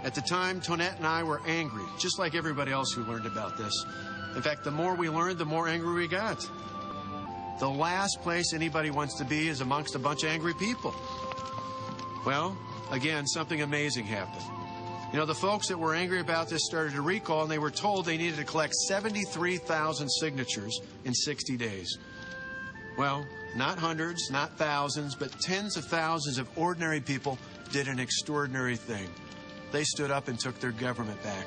At the time, Tonette and I were angry, just like everybody else who learned about this. In fact, the more we learned, the more angry we got. The last place anybody wants to be is amongst a bunch of angry people. Well, again, something amazing happened. You know, the folks that were angry about this started to recall, and they were told they needed to collect 73,000 signatures in 60 days. Well, not hundreds, not thousands, but tens of thousands of ordinary people did an extraordinary thing. They stood up and took their government back.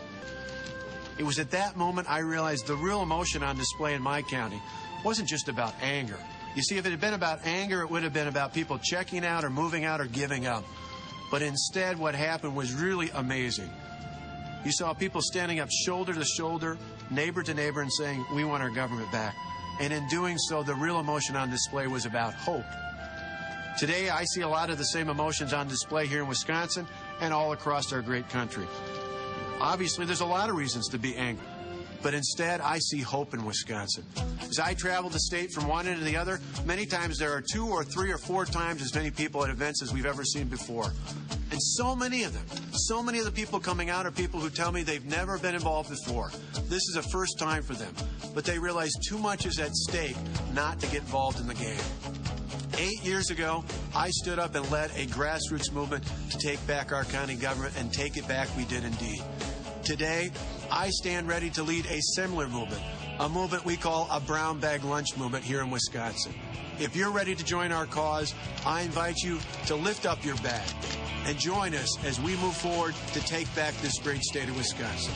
It was at that moment I realized the real emotion on display in my county wasn't just about anger. You see, if it had been about anger, it would have been about people checking out or moving out or giving up. But instead, what happened was really amazing. You saw people standing up shoulder to shoulder, neighbor to neighbor, and saying, "We want our government back." And in doing so, the real emotion on display was about hope. Today, I see a lot of the same emotions on display here in Wisconsin and all across our great country. Obviously, there's a lot of reasons to be angry, but instead, I see hope in Wisconsin. As I travel the state from one end to the other, many times there are 2 or 3 or 4 times as many people at events as we've ever seen before. And so many of them, so many of the people coming out are people who tell me they've never been involved before. This is a first time for them, but they realize too much is at stake not to get involved in the game. 8 years ago, I stood up and led a grassroots movement to take back our county government, and take it back we did indeed. Today, I stand ready to lead a similar movement, a movement we call a brown bag lunch movement here in Wisconsin. If you're ready to join our cause, I invite you to lift up your bag and join us as we move forward to take back this great state of Wisconsin.